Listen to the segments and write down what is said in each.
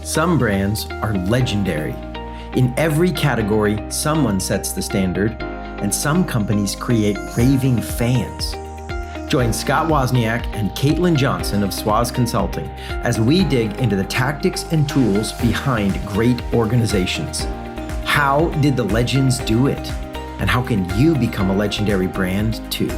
Some brands are legendary. In every category, someone sets the standard, and some companies create raving fans. Join Scott Wozniak and Caitlin Johnson of Swoz Consulting as we dig into the tactics and tools behind great organizations. How did the legends do it? And how can you become a legendary brand too?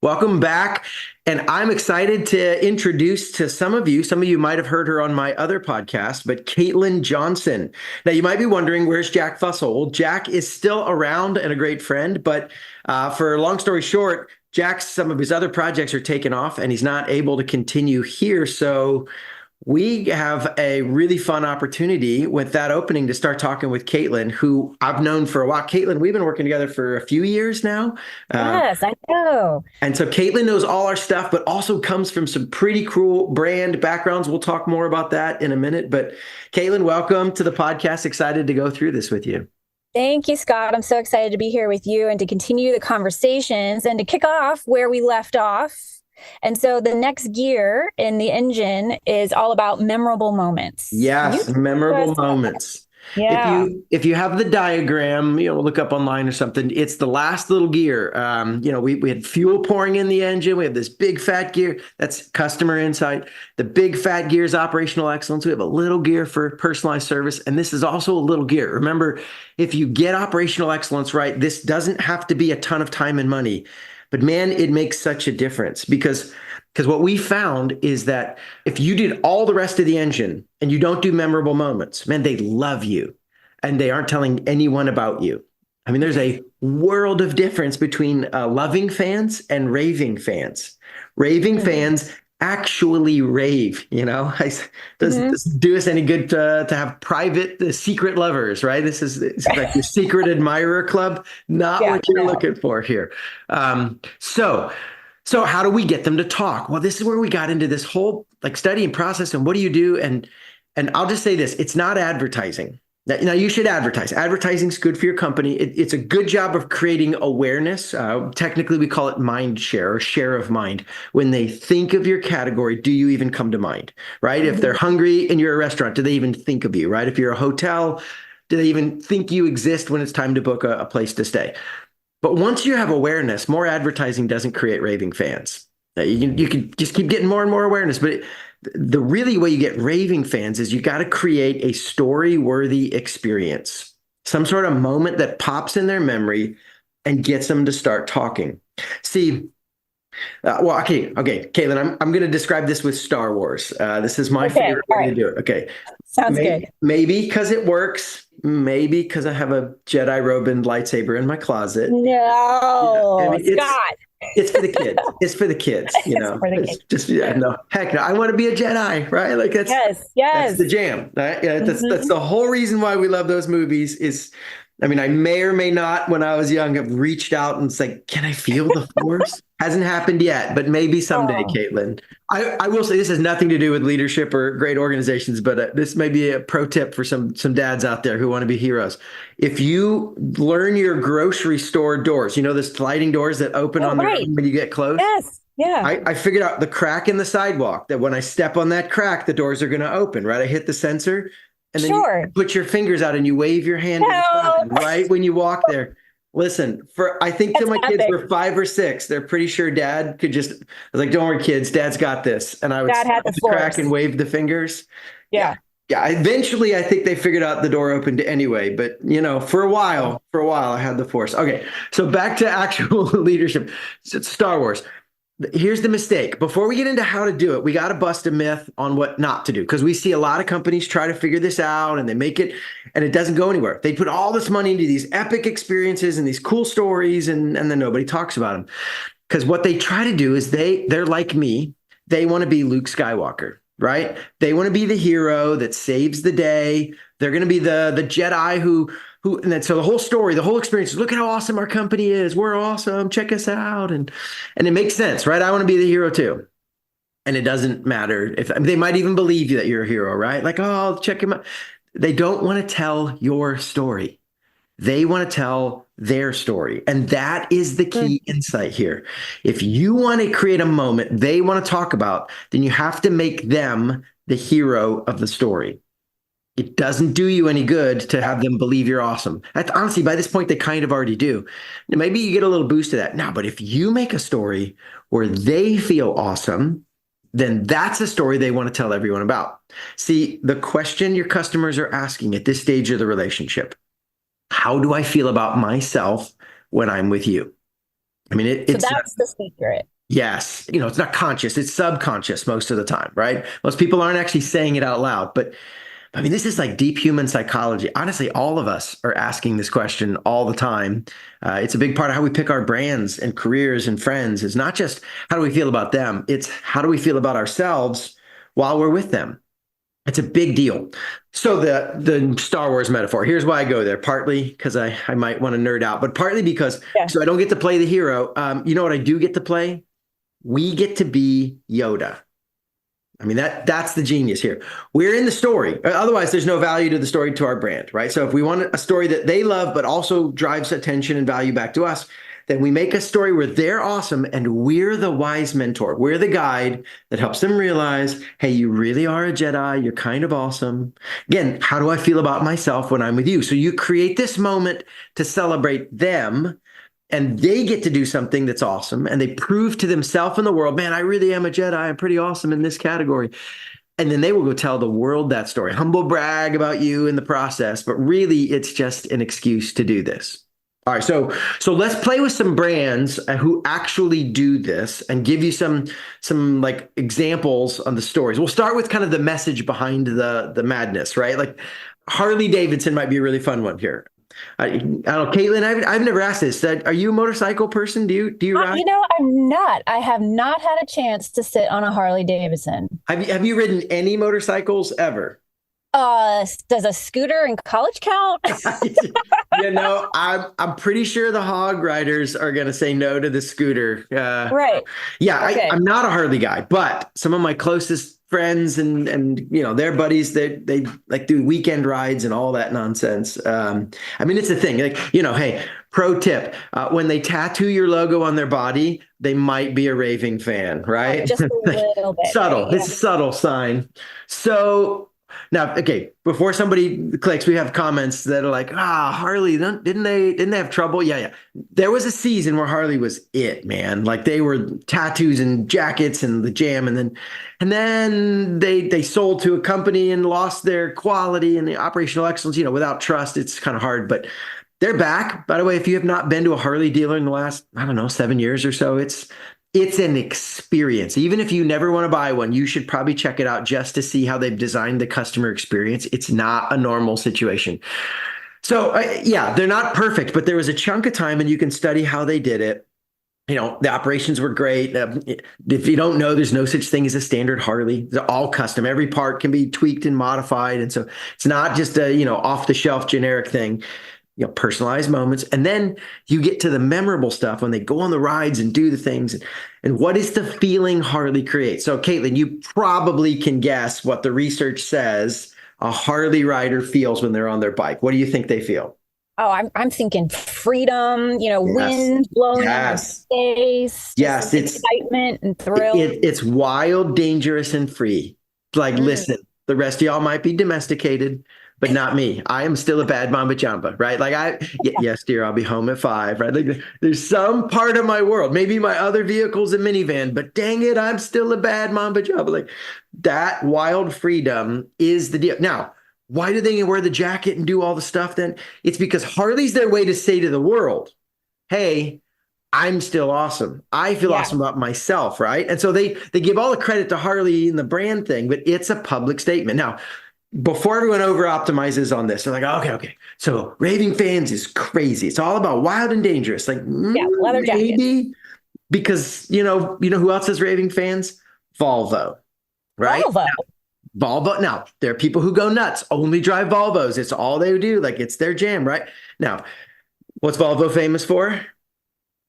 Welcome back. And I'm excited to introduce to some of you might have heard her on my other podcast, but Caitlin Johnson. Now, you might be wondering, where's Jack Fussell? Well, Jack is still around and a great friend, but for a long story short, some of his other projects are taken off and he's not able to continue here. So we have a really fun opportunity with that opening to start talking with Caitlin, who I've known for a while. Caitlin, we've been working together for a few years now. Yes, I know. And so Caitlin knows all our stuff, but also comes from some pretty cool brand backgrounds. We'll talk more about that in a minute. But Caitlin, welcome to the podcast. Excited to go through this with you. Thank you, Scott. I'm so excited to be here with you and to continue the conversations and to kick off where we left off. And so the next gear in the engine is all about memorable moments. Yes, memorable moments. Yeah. If you have the diagram, look up online or something. It's the last little gear. We had fuel pouring in the engine. We have this big fat gear. That's customer insight. The big fat gear is operational excellence. We have a little gear for personalized service. And this is also a little gear. Remember, if you get operational excellence right, this doesn't have to be a ton of time and money. But man, it makes such a difference because what we found is that if you did all the rest of the engine and you don't do memorable moments, man, they love you and they aren't telling anyone about you. I mean, there's a world of difference between loving fans and raving fans. Raving fans actually rave, doesn't do us any good to have private, secret lovers, right? It's like your secret admirer club, not what you're looking for here. So how do we get them to talk? Well, this is where we got into this whole study and process and what do you do? And I'll just say this, it's not advertising. Now you should advertise. Advertising is good for your company. It's a good job of creating awareness. Technically, we call it mind share or share of mind. When they think of your category, do you even come to mind, right? If they're hungry and you're a restaurant, do they even think of you, right? If you're a hotel, do they even think you exist when it's time to book a place to stay? But once you have awareness, more advertising doesn't create raving fans. You can just keep getting more and more awareness, but the really way you get raving fans is you got to create a story-worthy experience, some sort of moment that pops in their memory and gets them to start talking. See, okay, Caitlin, I'm going to describe this with Star Wars. This is my favorite way to do it. Okay. Sounds good. Maybe because it works. Maybe because I have a Jedi robe and lightsaber in my closet. No, Scott. It's for the kids. It's for the kids. Heck no. I want to be a Jedi, right? That's the jam. Right? Yeah, that's the whole reason why we love those movies. I may or may not, when I was young, have reached out and it's like, can I feel the Force? Hasn't happened yet, but maybe someday, Caitlin. I will say this has nothing to do with leadership or great organizations, but this may be a pro tip for some dads out there who want to be heroes. If you learn your grocery store doors, the sliding doors that open on their own when you get close. Yes. Yeah. I figured out the crack in the sidewalk that when I step on that crack, the doors are going to open, right? I hit the sensor. And then you put your fingers out and you wave your hand right when you walk there. Listen, I think till my kids were 5 or 6, they're pretty sure Dad could I was like, don't worry, kids, Dad's got this. And I would stop the crack and wave the fingers. Yeah. Eventually, I think they figured out the door opened anyway. But for a while, I had the Force. Okay, so back to actual leadership. It's Star Wars. Here's the mistake. Before we get into how to do it, we got to bust a myth on what not to do, because we see a lot of companies try to figure this out and they make it and it doesn't go anywhere. They put all this money into these epic experiences and these cool stories and then nobody talks about them. Because what they try to do is they're like me. They want to be Luke Skywalker, right? They want to be the hero that saves the day. They're going to be the Jedi who and then so the whole story, the whole experience is, look at how awesome our company is. We're awesome. Check us out. And it makes sense, right? I want to be the hero too. And it doesn't matter they might even believe you that you're a hero, right? Like, oh, check him out. They don't want to tell your story. They want to tell their story. And that is the key insight here. If you want to create a moment they want to talk about, then you have to make them the hero of the story. It doesn't do you any good to have them believe you're awesome. Honestly, by this point, they kind of already do. Maybe you get a little boost of that. Now, but if you make a story where they feel awesome, then that's a story they want to tell everyone about. See, the question your customers are asking at this stage of the relationship, how do I feel about myself when I'm with you? I mean, so that's the secret. Yes. It's not conscious. It's subconscious most of the time, right? Most people aren't actually saying it out loud, but I mean, this is like deep human psychology. Honestly, all of us are asking this question all the time. It's a big part of how we pick our brands and careers and friends. It's not just how do we feel about them, it's how do we feel about ourselves while we're with them. It's a big deal. So the Star Wars metaphor, here's why I go there. Partly because I might want to nerd out, but partly because so I don't get to play the hero. You know what I do get to play? We get to be Yoda. I mean, that's the genius here. We're in the story. Otherwise, there's no value to the story, to our brand, right? So if we want a story that they love, but also drives attention and value back to us, then we make a story where they're awesome and we're the wise mentor. We're the guide that helps them realize, hey, you really are a Jedi. You're kind of awesome. Again, how do I feel about myself when I'm with you? So you create this moment to celebrate them, and they get to do something that's awesome. And they prove to themselves and the world, man, I really am a Jedi. I'm pretty awesome in this category. And then they will go tell the world that story, humble brag about you in the process. But really, it's just an excuse to do this. All right, so let's play with some brands who actually do this and give you some like examples on the stories. We'll start with kind of the message behind the madness, right? Like Harley Davidson might be a really fun one here. I don't know, Caitlin, I've never asked this. Are you a motorcycle person? Do you ride? I'm not. I have not had a chance to sit on a Harley Davidson. Have you ridden any motorcycles ever? Does a scooter in college count? I'm pretty sure the hog riders are going to say no to the scooter. Right. Yeah, okay. I'm not a Harley guy, but some of my closest friends and their buddies, they like do weekend rides and all that nonsense. I mean, it's a thing. Like, hey, pro tip, when they tattoo your logo on their body, they might be a raving fan, right? Just a little bit. Subtle. Right? It's a subtle sign. So now, okay, before somebody clicks, we have comments that are like, Harley, didn't they have trouble? Yeah. There was a season where Harley was it, man. Like they were tattoos and jackets and the jam. And then they sold to a company and lost their quality and the operational excellence. Without trust, it's kind of hard, but they're back. By the way, if you have not been to a Harley dealer in the last, 7 years or so, it's an experience. Even if you never want to buy one, you should probably check it out just to see how they've designed the customer experience. It's not a normal situation. So they're not perfect, but there was a chunk of time and you can study how they did it. The operations were great. If you don't know, there's no such thing as a standard Harley. They're all custom. Every part can be tweaked and modified. And so it's not just a, off the shelf generic thing. Personalized moments. And then you get to the memorable stuff when they go on the rides and do the things. And what is the feeling Harley creates? So, Caitlin, you probably can guess what the research says a Harley rider feels when they're on their bike. What do you think they feel? Oh, I'm thinking freedom, wind blowing in their face. Yes, it's excitement and thrill. It's wild, dangerous, and free. Like, listen, the rest of y'all might be domesticated, but not me. I am still a bad Mamba Jamba, right? Like yes, dear, I'll be home at 5, right? Like there's some part of my world, maybe my other vehicle's a minivan, but dang it, I'm still a bad Mamba Jamba. Like that wild freedom is the deal. Now, why do they wear the jacket and do all the stuff then? It's because Harley's their way to say to the world, hey, I'm still awesome. I feel awesome about myself, right? And so they give all the credit to Harley and the brand thing, but it's a public statement. Now, before everyone over optimizes on this, they're like, okay. So raving fans is crazy. It's all about wild and dangerous. Like, leather jacket. Because you know who else has raving fans? Volvo, right? Volvo. Now, there are people who go nuts, only drive Volvos. It's all they do. Like it's their jam, right? Now, what's Volvo famous for?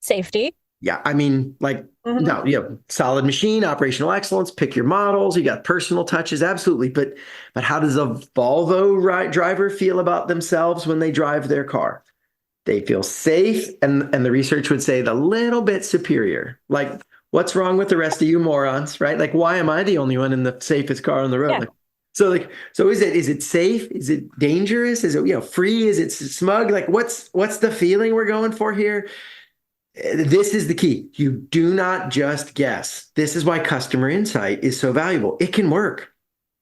Safety. Yeah, I mean, like, no, solid machine, operational excellence, pick your models, you got personal touches, absolutely. But how does a Volvo driver feel about themselves when they drive their car? They feel safe, and the research would say the little bit superior. Like, what's wrong with the rest of you morons, right? Like, why am I the only one in the safest car on the road? Yeah. So is it safe? Is it dangerous? Is it, free? Is it smug? Like, what's the feeling we're going for here? This is the key. You do not just guess. This is why customer insight is so valuable. It can work.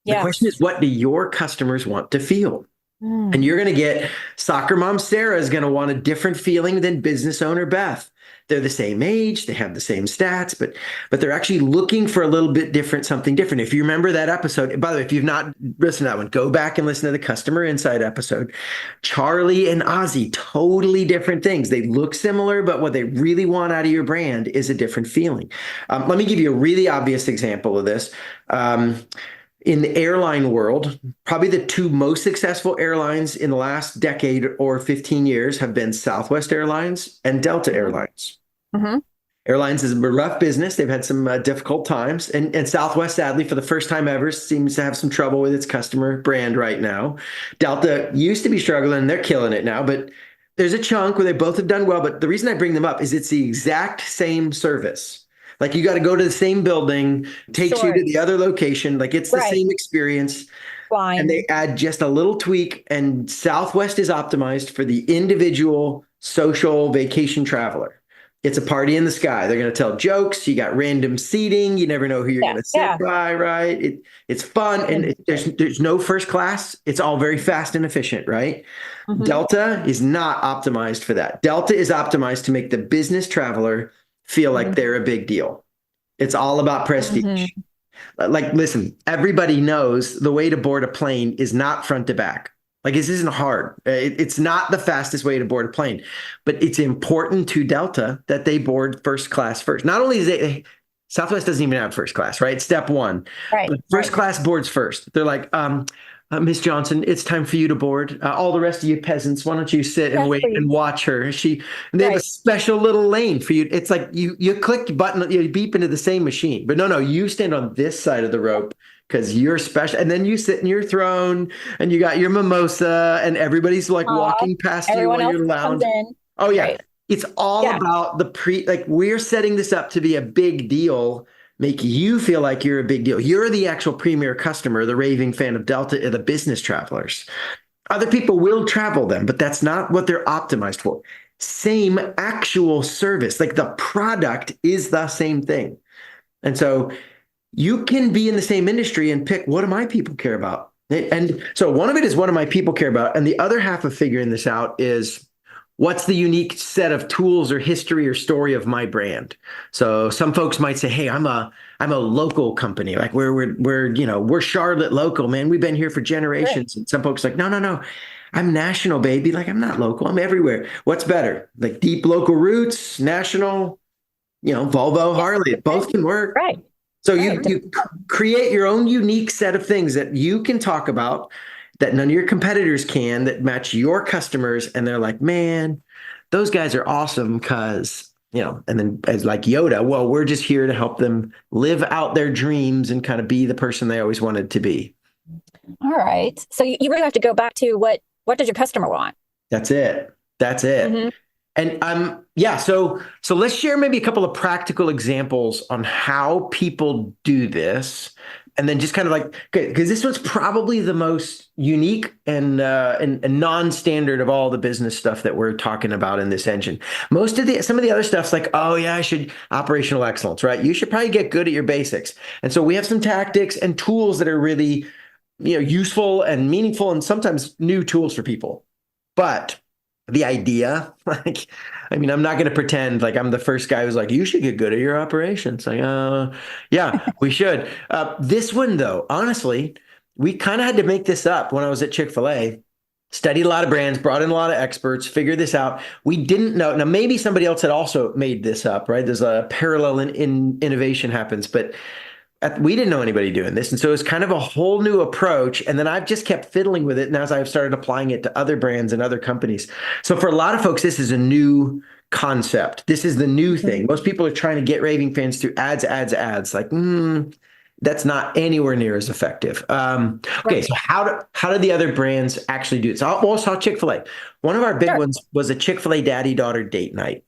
The question is, Yes. what do your customers want to feel? And Mm. you're going to get soccer mom Sarah is going to want a different feeling than business owner Beth. They're the same age, they have the same stats, but they're actually looking for a little bit different, something different. If you remember that episode, by the way, if you've not listened to that one, go back and listen to the customer insight episode. Charlie and Ozzy, totally different things. They look similar, but what they really want out of your brand is a different feeling. Let me give you a really obvious example of this. In the airline world, probably the two most successful airlines in the last decade or 15 years have been Southwest Airlines and Delta Airlines. Mm-hmm. Airlines is a rough business. They've had some difficult times. And Southwest, sadly, for the first time ever, seems to have some trouble with its customer brand right now. Delta used to be struggling. They're killing it now. But there's a chunk where they both have done well. But the reason I bring them up is it's the exact same service. Like, you got to go to the same building, takes you Sure. to the other location. Like, it's the Right. same experience. And they Flying. add just a little tweak, and Southwest is optimized for the individual social vacation traveler. It's a party in the sky. They're going to tell jokes. You got random seating. You never know who you're Yeah. going to sit Yeah. by, right? It's fun, and there's no first class. It's all very fast and efficient, right? Mm-hmm. Delta is not optimized for that. Delta is optimized to make the business traveler feel like they're a big deal. It's all about prestige. Mm-hmm. Like, listen, everybody knows the way to board a plane is not front to back. Like, this isn't hard. It's not the fastest way to board a plane, but it's important to Delta that they board first class first. Not only is Southwest doesn't even have first class, right? Step one, Right. but first Right. class boards first. They're like, Miss Johnson, it's time for you to board. All the rest of you peasants, why don't you sit and Yes, wait please. and watch her? And they have a Right. special little lane for you. It's like you click the button, you beep into the same machine. But no, you stand on this side of the rope because you're special. And then you sit in your throne and you got your mimosa, and everybody's like walking past you Everyone while else you're comes lounging. in. Oh yeah. Right. It's all Yeah. about like, we're setting this up to be a big deal, make you feel like you're a big deal. You're the actual premier customer, the raving fan of Delta, the business travelers. Other people will travel them, but that's not what they're optimized for. Same actual service, like the product is the same thing. And so you can be in the same industry and pick, what do my people care about? And so one of it is, what do my people care about? And the other half of figuring this out is, what's the unique set of tools or history or story of my brand? So some folks might say, hey, I'm a local company. Like, we're Charlotte local, man. We've been here for generations. Sure. And some folks are like, no. I'm national, baby. Like, I'm not local. I'm everywhere. What's better? Like, deep local roots, national, Volvo, Harley, both can work. Right. So Right. you create your own unique set of things that you can talk about that none of your competitors can, that match your customers. And they're like, man, those guys are awesome because, and then as like Yoda, well, we're just here to help them live out their dreams and kind of be the person they always wanted to be. All right. So you really have to go back to what does your customer want? That's it. Mm-hmm. And so let's share maybe a couple of practical examples on how people do this, and then just kind of like, because this one's probably the most unique and non-standard of all the business stuff that we're talking about in this engine. Some of the other stuff's like, oh yeah, I should operational excellence, right? You should probably get good at your basics. And so we have some tactics and tools that are really, useful and meaningful, and sometimes new tools for people. But the idea, like, I'm not going to pretend like I'm the first guy who's like, you should get good at your operations. Like, yeah, we should. This one, though, honestly, we kind of had to make this up when I was at Chick-fil-A. Studied a lot of brands, brought in a lot of experts, figured this out. We didn't know. Now, maybe somebody else had also made this up, right? There's a parallel in innovation happens, but we didn't know anybody doing this. And so it's kind of a whole new approach. And then I've just kept fiddling with it. And as I've started applying it to other brands and other companies. So for a lot of folks, this is a new concept. This is the new thing. Most people are trying to get raving fans through ads. Like, That's not anywhere near as effective. Okay, Right. so how do the other brands actually do it? So I'll saw Chick-fil-A. One of our big Sure. ones was a Chick-fil-A daddy-daughter date night.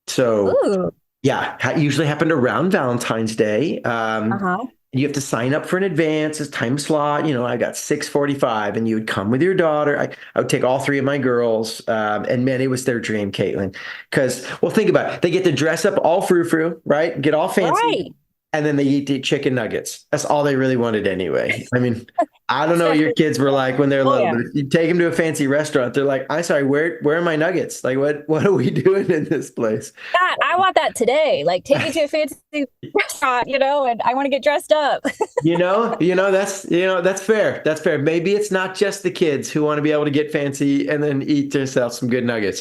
So Ooh. yeah, usually happened around Valentine's Day. Uh-huh. You have to sign up for an advance, a time slot. I got 6:45, and you would come with your daughter. I would take all three of my girls, and man, it was their dream, Caitlin. Because, well, think about it. They get to dress up all frou-frou, right? Get all fancy, Right. and then they eat the chicken nuggets. That's all they really wanted anyway. I mean, I don't know what your Especially, kids were like when they're oh little, yeah. but if you take them to a fancy restaurant, they're like, "I'm sorry, where are my nuggets? Like, what are we doing in this place?" God, I want that today. Like, take me to a fancy restaurant, and I want to get dressed up. That's fair. That's fair. Maybe it's not just the kids who want to be able to get fancy and then eat themselves some good nuggets.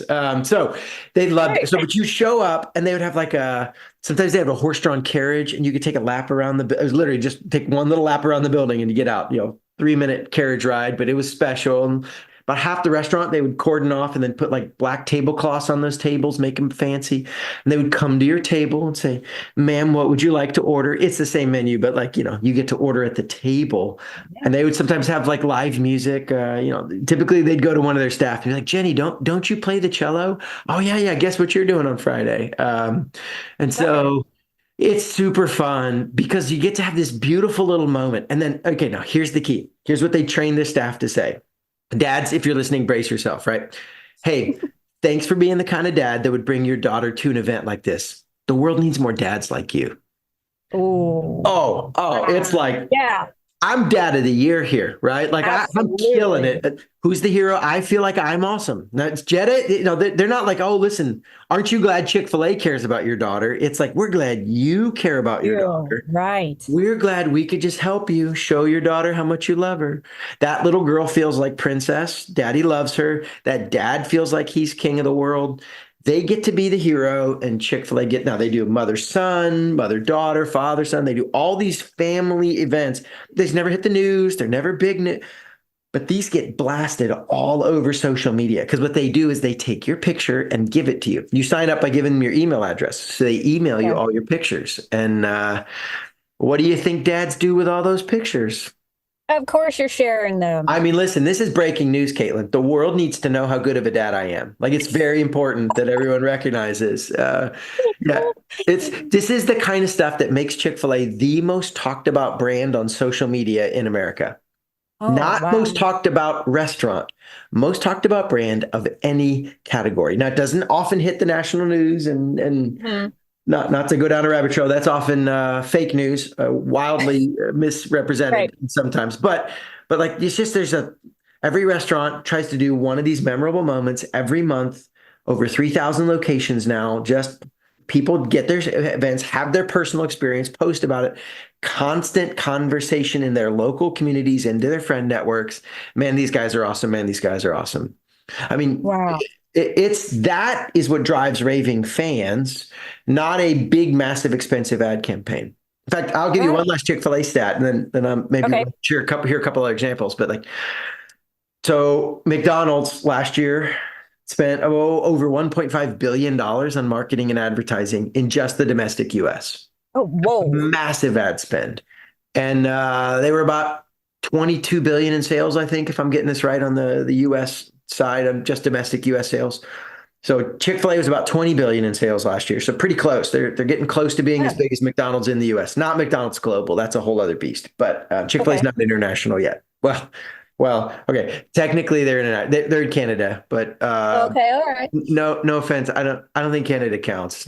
So they loved it. Right. So, but you show up and they would have sometimes they have a horse-drawn carriage and you could take a lap around it was literally just take one little lap around the building and you get out, 3-minute carriage ride, but it was special. And about half the restaurant, they would cordon off and then put like black tablecloths on those tables, make them fancy. And they would come to your table and say, "Ma'am, what would you like to order?" It's the same menu, but you get to order at the table. Yeah. And they would sometimes have like live music. Typically they'd go to one of their staff and be like, "Jenny, don't you play the cello?" "Oh yeah, yeah. Guess what you're doing on Friday?" And Right. so it's super fun because you get to have this beautiful little moment. And then, okay, now here's the key. Here's what they train their staff to say. Dads, if you're listening, brace yourself, right? "Hey, thanks for being the kind of dad that would bring your daughter to an event like this. The world needs more dads like you." Oh, Oh, it's like yeah, I'm dad of the year here, right? Like I'm killing absolutely. it. Who's the hero? I feel like I'm awesome. Now it's Jetta. They're not like, "Oh, listen, aren't you glad Chick-fil-A cares about your daughter?" It's like, "We're glad you care about your You daughter. right. We're glad we could just help you show your daughter how much you love her." That little girl feels like princess. Daddy loves her. That dad feels like he's king of the world. They get to be the hero, and Chick-fil-A now they do mother son, mother daughter, father son. They do all these family events. These never hit the news. They're never big, but these get blasted all over social media because what they do is they take your picture and give it to you. You sign up by giving them your email address, so they email you Yeah. all your pictures. And what do you think dads do with all those pictures? Of course, you're sharing them. I mean, listen, this is breaking news, Caitlin. The world needs to know how good of a dad I am. Like, it's very important that everyone recognizes. Yeah, this is the kind of stuff that makes Chick-fil-A the most talked about brand on social media in America. Oh, Not wow. most talked about restaurant, most talked about brand of any category. Now, it doesn't often hit the national news and Mhm. not to go down a rabbit trail. That's often fake news, wildly Right. misrepresented sometimes. But like it's just every restaurant tries to do one of these memorable moments every month. Over 3,000 locations now. Just people get their events, have their personal experience, post about it. Constant conversation in their local communities, into their friend networks. Man, these guys are awesome. Man, these guys are awesome. I mean, Wow. it's that is what drives raving fans, not a big, massive, expensive ad campaign. In fact, I'll give you one Right. last Chick-fil-A stat, and then maybe Okay. we'll hear a couple other examples. But so McDonald's last year spent over $1.5 billion on marketing and advertising in just the domestic US. Oh, whoa. Massive ad spend. And they were about 22 billion in sales, I think, if I'm getting this right on the US side of just domestic US sales. So Chick-fil-A was about 20 billion in sales last year. So pretty close. They're getting close to being as Yeah. big as McDonald's in the US. Not McDonald's global. That's a whole other beast. But Chick-fil-A is Okay. not international yet. Well, okay. Technically they're in Canada, but Okay. All right. no offense. I don't think Canada counts.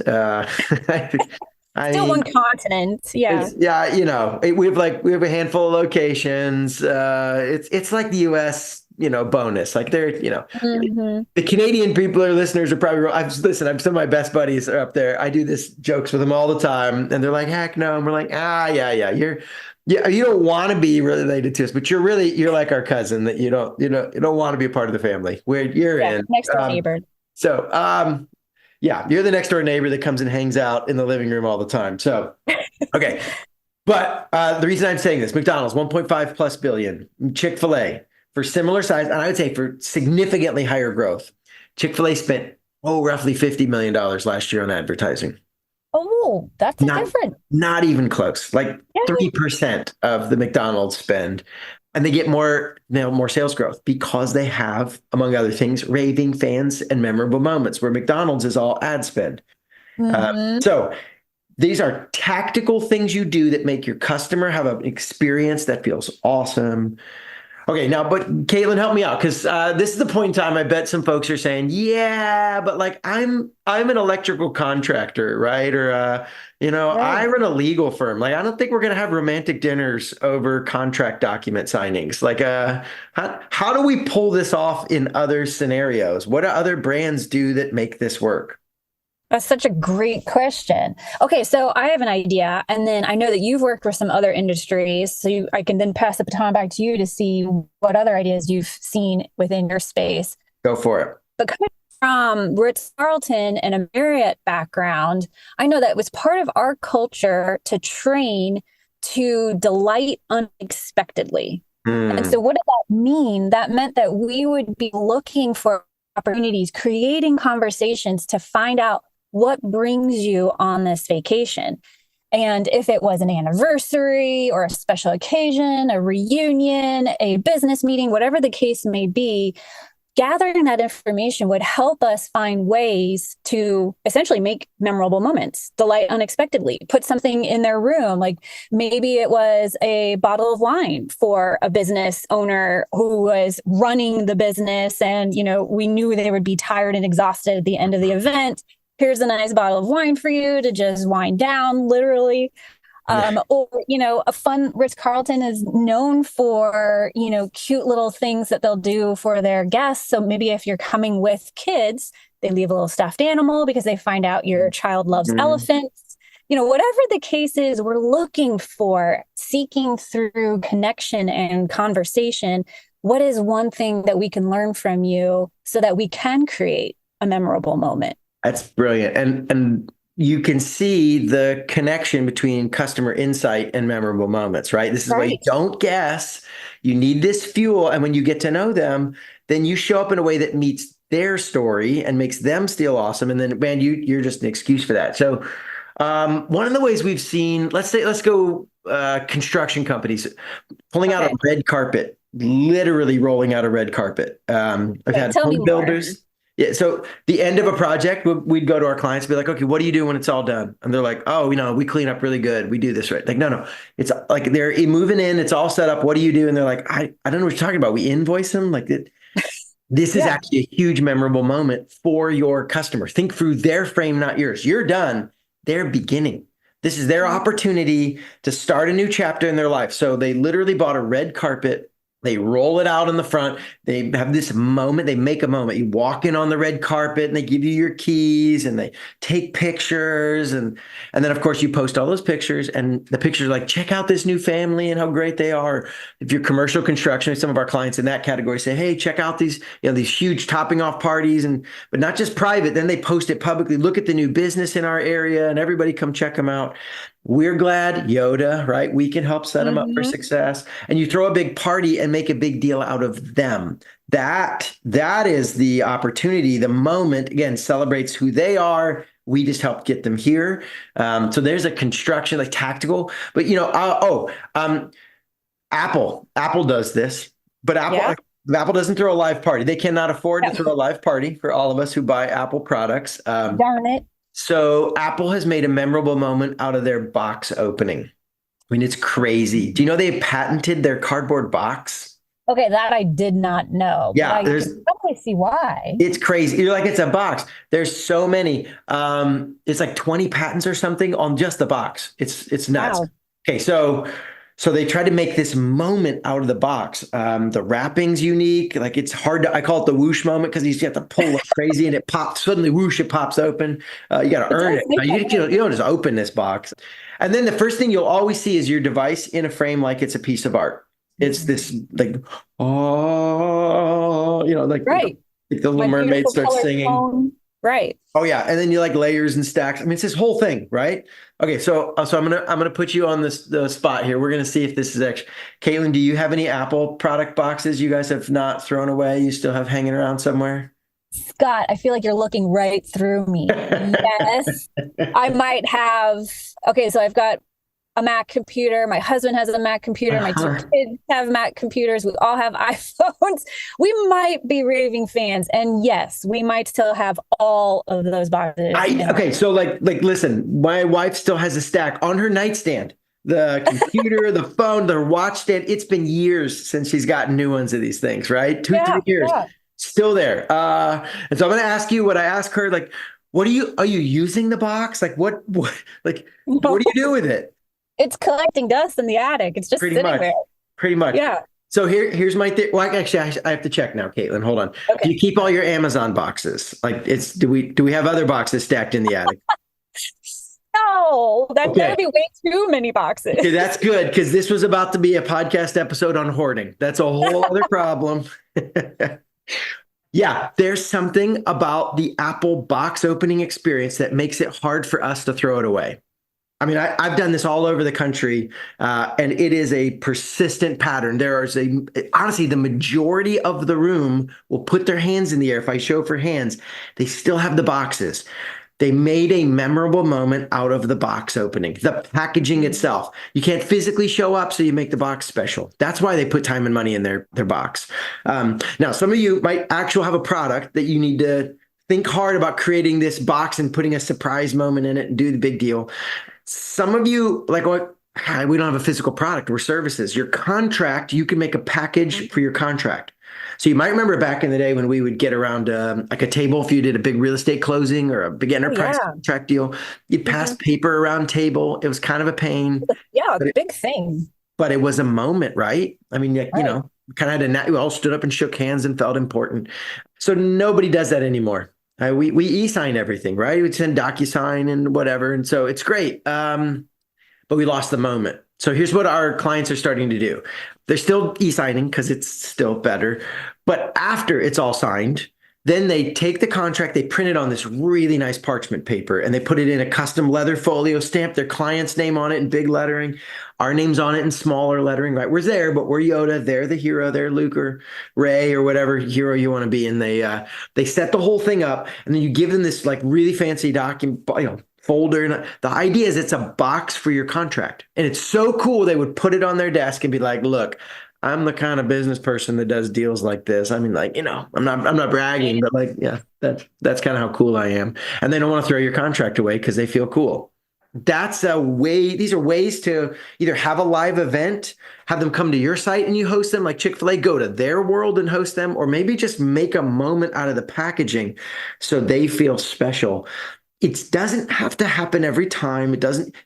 I Still one mean, continent. Yeah. yeah, we have a handful of locations. It's like the U.S. bonus. Like Hmm. the Canadian people or listeners are probably. I'm some of my best buddies are up there. I do this jokes with them all the time, and they're like, "Heck no!" And we're like, yeah, you don't want to be related to us, but you're like our cousin that you don't want to be a part of the family where you're Yeah. in. Next door Um, neighbor. so yeah, you're the next door neighbor that comes and hangs out in the living room all the time. So okay. But the reason I'm saying this, McDonald's 1.5 plus billion, Chick-fil-A for similar size, and I would say for significantly higher growth. Chick-fil-A spent roughly $50 million last year on advertising. Oh, Oh, that's a Not different. not even close. Like Yeah. 3% of the McDonald's spend. And they get more, more sales growth because they have, among other things, raving fans and memorable moments where McDonald's is all ad spend. Uh, Hmm. so these are tactical things you do that make your customer have an experience that feels awesome. Okay, now, but Caitlin, help me out because this is the point in time I bet some folks are saying, yeah, but like I'm an electrical contractor, right? Or I Right. run a legal firm. Like I don't think we're gonna have romantic dinners over contract document signings. Like how do we pull this off in other scenarios? What do other brands do that make this work? That's such a great question. Okay, so I have an idea, and then I know that you've worked with some other industries, so I can then pass the baton back to you to see what other ideas you've seen within your space. Go for it. But coming from Ritz Carlton and a Marriott background, I know that it was part of our culture to train to delight unexpectedly. And Hmm. so, what did that mean? That meant that we would be looking for opportunities, creating conversations to find out what brings you on this vacation. And if it was an anniversary or a special occasion, a reunion, a business meeting, whatever the case may be, gathering that information would help us find ways to essentially make memorable moments, delight unexpectedly, put something in their room. Like maybe it was a bottle of wine for a business owner who was running the business. And, we knew they would be tired and exhausted at the end of the event. Here's a nice bottle of wine for you to just wind down, literally. Yeah. Or, a fun Ritz-Carlton is known for, cute little things that they'll do for their guests. So maybe if you're coming with kids, they leave a little stuffed animal because they find out your child loves Mhm. elephants. Whatever the case is, we're looking for, seeking through connection and conversation. What is one thing that we can learn from you so that we can create a memorable moment? That's brilliant. And you can see the connection between customer insight and memorable moments, right? This is why you Right. don't guess. You need this fuel. And when you get to know them, then you show up in a way that meets their story and makes them feel awesome. And then, man, you're just an excuse for that. So one of the ways we've seen, let's go construction companies pulling out a Okay. red carpet, literally rolling out a red carpet. I've Okay. had Tell me home more. builders. Yeah, so the end of a project, we'd go to our clients and be like, okay, what do you do when it's all done? And they're like, oh, we clean up really good. We do this right. Like, no. It's like they're moving in, it's all set up. What do you do? And they're like, I don't know what you're talking about. We invoice them. Like this is Yeah. actually a huge memorable moment for your customer. Think through their frame, not yours. You're done. They're beginning. This is their opportunity to start a new chapter in their life. So they literally bought a red carpet. They roll it out in the front. They have this moment. They make a moment. You walk in on the red carpet and they give you your keys and they take pictures. And then, of course, you post all those pictures. And the pictures are like, check out this new family and how great they are. If you're commercial construction, some of our clients in that category say, hey, check out these huge topping off parties. But not just private. Then they post it publicly. Look at the new business in our area and everybody come check them out. We're glad, Yoda, right? We can help set them up for Hmm. success. And you throw a big party and make a big deal out of them. That is the opportunity. The moment, again, celebrates who they are. We just help get them here. So there's a construction, like tactical. But Apple does this, but Yeah. Apple doesn't throw a live party. They cannot afford to Yeah. throw a live party for all of us who buy Apple products. Darn it. So Apple has made a memorable moment out of their box opening. I mean, it's crazy. Do you know they patented their cardboard box? Okay, that I did not know, but Yeah, I can probably see why. it's crazy. You're like, it's a box. There's so many. It's like 20 patents or something on just the box. It's nuts. Wow. Okay, so they tried to make this moment out of the box. The wrapping's unique. Like it's hard to, I call it the whoosh moment because you have to pull like crazy and it pops, suddenly whoosh, it pops open. You got to It earn does it. make that You noise. don't just open this box. And then the first thing you'll always see is your device in a frame like it's a piece of art. It's this like, oh, Right. like the Little My Mermaid beautiful starts color singing. tone. Right. Oh yeah, and then you like layers and stacks. I mean, it's this whole thing, right? Okay, so I'm gonna put you on the spot here. We're gonna see if this is actually. Caitlin, do you have any Apple product boxes you guys have not thrown away? You still have hanging around somewhere? Scott, I feel like you're looking right through me. Yes, I might have. Okay, so I've got a Mac computer. My husband has a Mac computer. My two Uh-huh. kids have Mac computers. We all have iPhones. We might be raving fans. And yes, we might still have all of those boxes in our. Okay, so listen, my wife still has a stack on her nightstand. The computer, the phone, the watch stand. It's been years since she's gotten new ones of these things, right? Two, Yeah, 3 years. yeah. Still there. And so I'm gonna ask you what I asked her, like, are you using the box? Like what do you do with it? It's collecting dust in the attic. It's just Pretty sitting much. there. Pretty much. Yeah. So here's my thing. Well, actually, I have to check now, Caitlin. Hold on. Do Okay. you keep all your Amazon boxes? Do we have other boxes stacked in the attic? No, that Okay. would be way too many boxes. Okay, that's good because this was about to be a podcast episode on hoarding. That's a whole other problem. Yeah, there's something about the Apple box opening experience that makes it hard for us to throw it away. I mean, I've done this all over the country, and it is a persistent pattern. Honestly, the majority of the room will put their hands in the air. If I show for hands, they still have the boxes. They made a memorable moment out of the box opening, the packaging itself. You can't physically show up, so you make the box special. That's why they put time and money in their box. Now, some of you might actually have a product that you need to think hard about creating this box and putting a surprise moment in it and do the big deal. Some of you, like, what? We don't have a physical product. We're services. Your contract, you can make a package for your contract. So you might remember back in the day when we would get around like a table, if you did a big real estate closing or a big enterprise contract deal, you'd pass paper around table. It was kind of a pain. Yeah, but big thing. But it was a moment, right? I mean, you know, kind of had we all stood up and shook hands and felt important. So nobody does that anymore. We e-sign everything, right? We send DocuSign and whatever. And so it's great. But we lost the moment. So here's what our clients are starting to do. They're still e-signing because it's still better. But after it's all signed, then they take the contract, they print it on this really nice parchment paper, and they put it in a custom leather folio, stamp their client's name on it in big lettering, our name's on it in smaller lettering, right? We're there, but we're Yoda, they're the hero, they're Luke or Ray or whatever hero you want to be. And they set the whole thing up, and then you give them this like really fancy document, folder. And the idea is it's a box for your contract. And it's so cool. They would put it on their desk and be like, look, I'm the kind of business person that does deals like this. I mean, like, I'm not bragging, but like, yeah, that's kind of how cool I am. And they don't want to throw your contract away because they feel cool. That's a way. These are ways to either have a live event, have them come to your site and you host them, like Chick-fil-A, go to their world and host them, or maybe just make a moment out of the packaging so they feel special. It doesn't have to happen every time.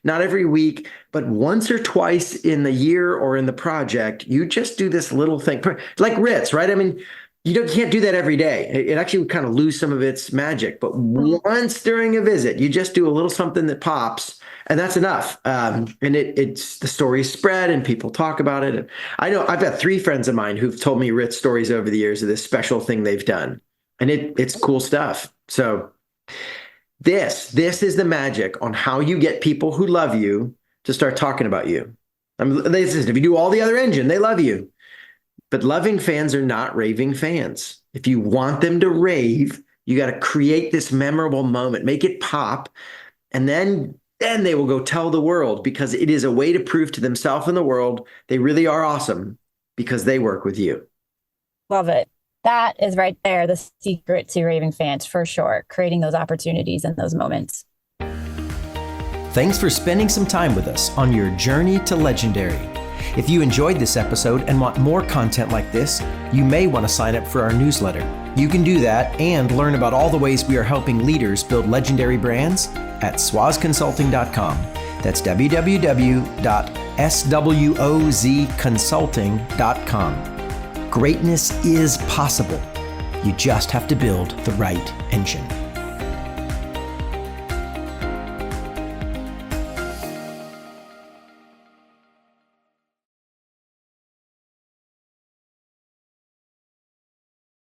Not every week, but once or twice in the year or in the project, you just do this little thing like Ritz, right? I mean, can't do that every day. It actually would kind of lose some of its magic, but once during a visit, you just do a little something that pops, and that's enough. And it's the stories spread and people talk about it. And I know I've got 3 friends of mine who've told me Ritz stories over the years of this special thing they've done, and it's cool stuff. So This is the magic on how you get people who love you to start talking about you. I mean, if you do all the other engine, they love you. But loving fans are not raving fans. If you want them to rave, you got to create this memorable moment, make it pop, and then they will go tell the world, because it is a way to prove to themselves and the world they really are awesome because they work with you. Love it. That is right there, the secret to raving fans, for sure. Creating those opportunities and those moments. Thanks for spending some time with us on your journey to legendary. If you enjoyed this episode and want more content like this, you may want to sign up for our newsletter. You can do that and learn about all the ways we are helping leaders build legendary brands at swozconsulting.com. That's www.swozconsulting.com. Greatness is possible. You just have to build the right engine.